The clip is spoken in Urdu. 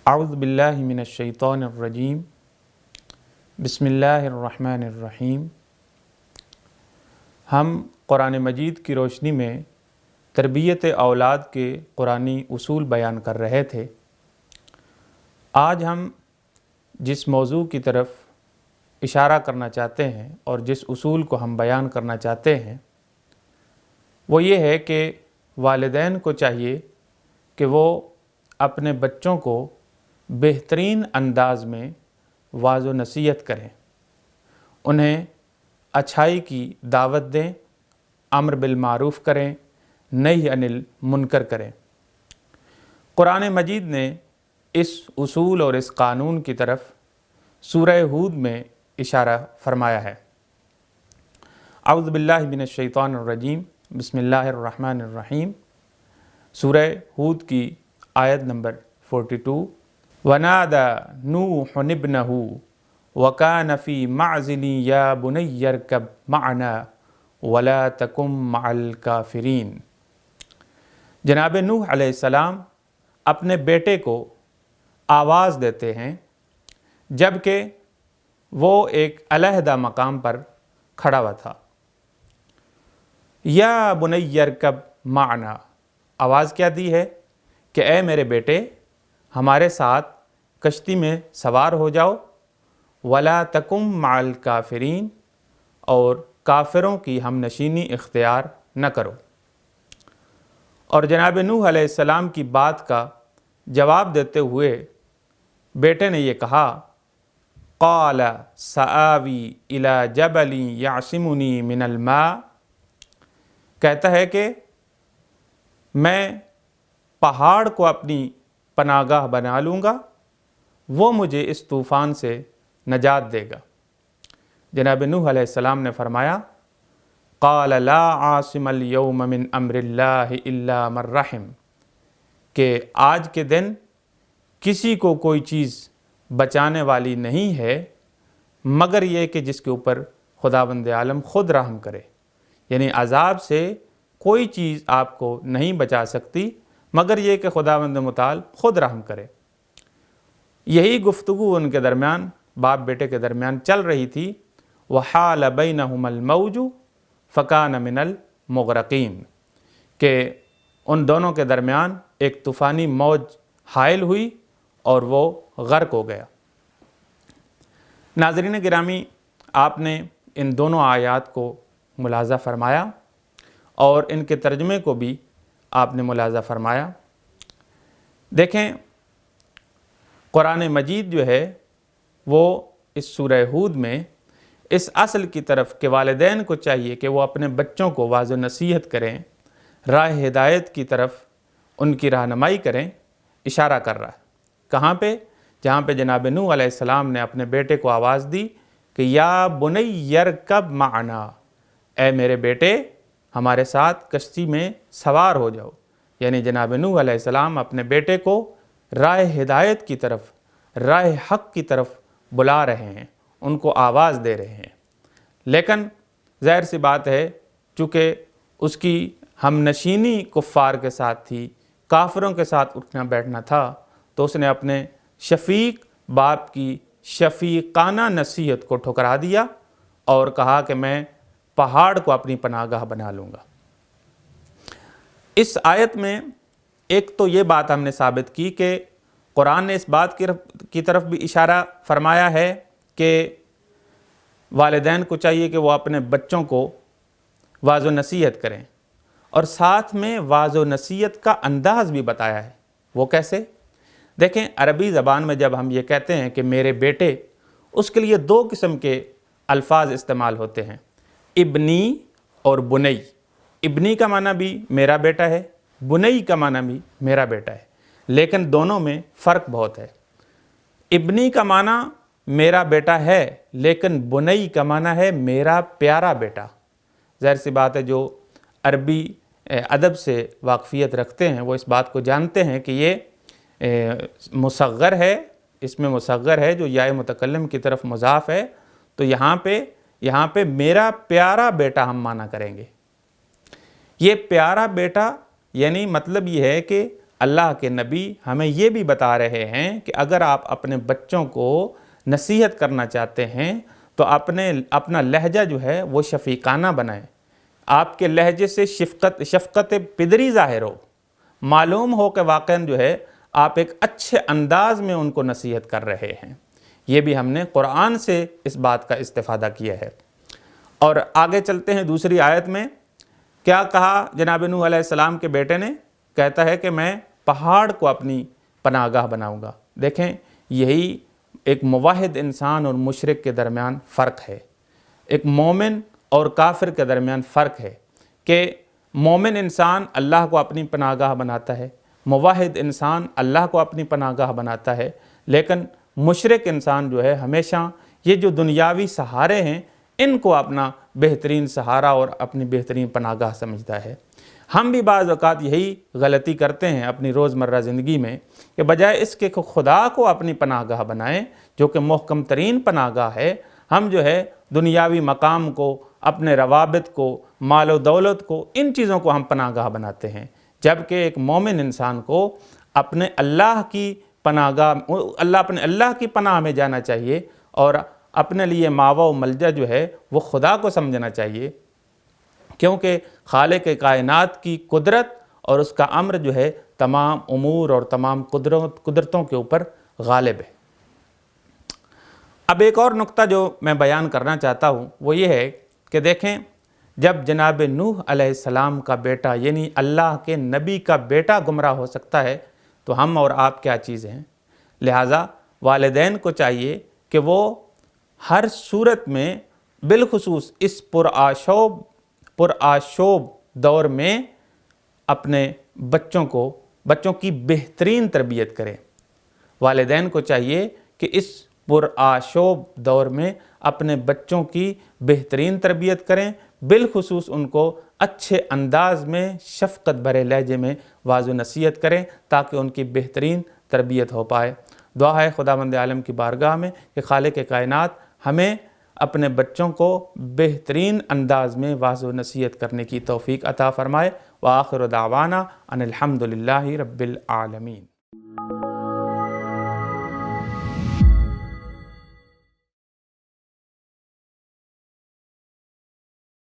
اعوذ باللہ من الشیطان الرجیم بسم اللہ الرحمن الرحیم۔ ہم قرآن مجید کی روشنی میں تربیت اولاد کے قرآنی اصول بیان کر رہے تھے۔ آج ہم جس موضوع کی طرف اشارہ کرنا چاہتے ہیں اور جس اصول کو ہم بیان کرنا چاہتے ہیں وہ یہ ہے کہ والدین کو چاہیے کہ وہ اپنے بچوں کو بہترین انداز میں واعظ و نصیحت کریں، انہیں اچھائی کی دعوت دیں، امر بالمعروف کریں، نہی عن المنکر کریں۔ قرآن مجید نے اس اصول اور اس قانون کی طرف سورہ ہود میں اشارہ فرمایا ہے۔ اعوذ باللہ من الشیطان الرجیم بسم اللہ الرحمن الرحیم۔ سورہ ہود کی آیت نمبر 42۔ وَنَادَى نُوحٌ ابْنَهُ وَكَانَ فِي مَعْزِلٍ يَا بُنَيَّ ارْكَبْ مَعَنَا وَلَا تَكُن مَعَ الْكَافِرِينَ۔ جناب نوح علیہ السلام اپنے بیٹے کو آواز دیتے ہیں جبکہ وہ ایک علیحدہ مقام پر کھڑا ہوا تھا۔ یا بنی ارکب معنا، آواز کیا دی ہے کہ اے میرے بیٹے ہمارے ساتھ کشتی میں سوار ہو جاؤ، ولا تکم مع الکافرین، اور کافروں کی ہم نشینی اختیار نہ کرو۔ اور جناب نوح علیہ السلام کی بات کا جواب دیتے ہوئے بیٹے نے یہ کہا، قال سآوی الی جبل یعصمنی من الماء، کہتا ہے کہ میں پہاڑ کو اپنی پناہ گاہ بنا لوں گا، وہ مجھے اس طوفان سے نجات دے گا۔ جناب نوح علیہ السلام نے فرمایا، قال لا عاصم اليوم من امر اللہ الا من رحم، کہ آج کے دن کسی کو کوئی چیز بچانے والی نہیں ہے مگر یہ کہ جس کے اوپر خداوند عالم خود رحم کرے، یعنی عذاب سے کوئی چیز آپ کو نہیں بچا سکتی مگر یہ کہ خداوند متعال خود رحم کرے۔ یہی گفتگو ان کے درمیان، باپ بیٹے کے درمیان چل رہی تھی۔ وحال بینہم الموج فکان من المغرقین، کہ ان دونوں کے درمیان ایک طوفانی موج حائل ہوئی اور وہ غرق ہو گیا۔ ناظرین گرامی، آپ نے ان دونوں آیات کو ملاحظہ فرمایا اور ان کے ترجمے کو بھی آپ نے ملاحظہ فرمایا۔ دیکھیں، قرآن مجید جو ہے وہ اس سورہ ہود میں اس اصل کی طرف کہ والدین کو چاہیے کہ وہ اپنے بچوں کو واعظ و نصیحت کریں، راہ ہدایت کی طرف ان کی رہنمائی کریں، اشارہ کر رہا ہے۔ کہاں پہ؟ جہاں پہ جناب نوح علیہ السلام نے اپنے بیٹے کو آواز دی کہ یا بنی ارکب معنا، اے میرے بیٹے ہمارے ساتھ کشتی میں سوار ہو جاؤ، یعنی جناب نوح علیہ السلام اپنے بیٹے کو راہ ہدایت کی طرف، راہ حق کی طرف بلا رہے ہیں، ان کو آواز دے رہے ہیں۔ لیکن ظاہر سی بات ہے چونکہ اس کی ہم نشینی کفار کے ساتھ تھی، کافروں کے ساتھ اٹھنا بیٹھنا تھا، تو اس نے اپنے شفیق باپ کی شفیقانہ نصیحت کو ٹھکرا دیا اور کہا کہ میں پہاڑ کو اپنی پناہ گاہ بنا لوں گا۔ اس آیت میں ایک تو یہ بات ہم نے ثابت کی کہ قرآن نے اس بات کی طرف بھی اشارہ فرمایا ہے کہ والدین کو چاہیے کہ وہ اپنے بچوں کو واعظ و نصیحت کریں، اور ساتھ میں واعظ و نصیحت کا انداز بھی بتایا ہے۔ وہ کیسے؟ دیکھیں، عربی زبان میں جب ہم یہ کہتے ہیں کہ میرے بیٹے، اس کے لیے دو قسم کے الفاظ استعمال ہوتے ہیں، ابنی اور بنی۔ ابنی کا معنی بھی میرا بیٹا ہے، بنی کا معنی بھی میرا بیٹا ہے، لیکن دونوں میں فرق بہت ہے۔ ابنی کا معنی میرا بیٹا ہے، لیکن بنی کا معنی ہے میرا پیارا بیٹا۔ ظاہر سی بات ہے جو عربی ادب سے واقفیت رکھتے ہیں وہ اس بات کو جانتے ہیں کہ یہ مصغر ہے، اس میں مصغر ہے جو یا متکلم کی طرف مضاف ہے، تو یہاں پہ میرا پیارا بیٹا ہم معنی کریں گے۔ یہ پیارا بیٹا یعنی مطلب یہ ہے کہ اللہ کے نبی ہمیں یہ بھی بتا رہے ہیں کہ اگر آپ اپنے بچوں کو نصیحت کرنا چاہتے ہیں تو اپنا لہجہ جو ہے وہ شفیقانہ بنائیں، آپ کے لہجے سے شفقت پدری ظاہر ہو، معلوم ہو کہ واقعاً جو ہے آپ ایک اچھے انداز میں ان کو نصیحت کر رہے ہیں۔ یہ بھی ہم نے قرآن سے اس بات کا استفادہ کیا ہے۔ اور آگے چلتے ہیں دوسری آیت میں، کیا کہا جناب نوح علیہ السلام کے بیٹے نے؟ کہتا ہے کہ میں پہاڑ کو اپنی پناہ گاہ بناؤں گا۔ دیکھیں، یہی ایک موحد انسان اور مشرک کے درمیان فرق ہے، ایک مومن اور کافر کے درمیان فرق ہے کہ مومن انسان اللہ کو اپنی پناہ گاہ بناتا ہے، موحد انسان اللہ کو اپنی پناہ گاہ بناتا ہے، لیکن مشرک انسان جو ہے ہمیشہ یہ جو دنیاوی سہارے ہیں ان کو اپنا بہترین سہارا اور اپنی بہترین پناہ گاہ سمجھتا ہے۔ ہم بھی بعض اوقات یہی غلطی کرتے ہیں اپنی روزمرہ زندگی میں کہ بجائے اس کے خدا کو اپنی پناہ گاہ بنائیں جو کہ محکم ترین پناہ گاہ ہے، ہم جو ہے دنیاوی مقام کو، اپنے روابط کو، مال و دولت کو، ان چیزوں کو ہم پناہ گاہ بناتے ہیں، جبکہ ایک مومن انسان کو اپنے اللہ کی پناہ گاہ، اپنے اللہ کی پناہ میں جانا چاہیے اور اپنے لیے ماوا و ملجا جو ہے وہ خدا کو سمجھنا چاہیے، کیونکہ خالق کائنات کی قدرت اور اس کا امر جو ہے تمام امور اور تمام قدرتوں کے اوپر غالب ہے۔ اب ایک اور نقطہ جو میں بیان کرنا چاہتا ہوں وہ یہ ہے کہ دیکھیں، جب جناب نوح علیہ السلام کا بیٹا یعنی اللہ کے نبی کا بیٹا گمراہ ہو سکتا ہے تو ہم اور آپ کیا چیز ہیں؟ لہٰذا والدین کو چاہیے کہ وہ ہر صورت میں، بالخصوص اس پرآشوب دور میں اپنے بچوں کی بہترین تربیت کریں۔ والدین کو چاہیے کہ اس پرآشوب دور میں اپنے بچوں کی بہترین تربیت کریں، بالخصوص ان کو اچھے انداز میں شفقت بھرے لہجے میں واعظ و نصیحت کریں تاکہ ان کی بہترین تربیت ہو پائے۔ دعا ہے خداوند عالم کی بارگاہ میں کہ خالق کائنات ہمیں اپنے بچوں کو بہترین انداز میں واعظ و نصیحت کرنے کی توفیق عطا فرمائے۔ وآخر دعوانا ان الحمد للہ رب العالمین۔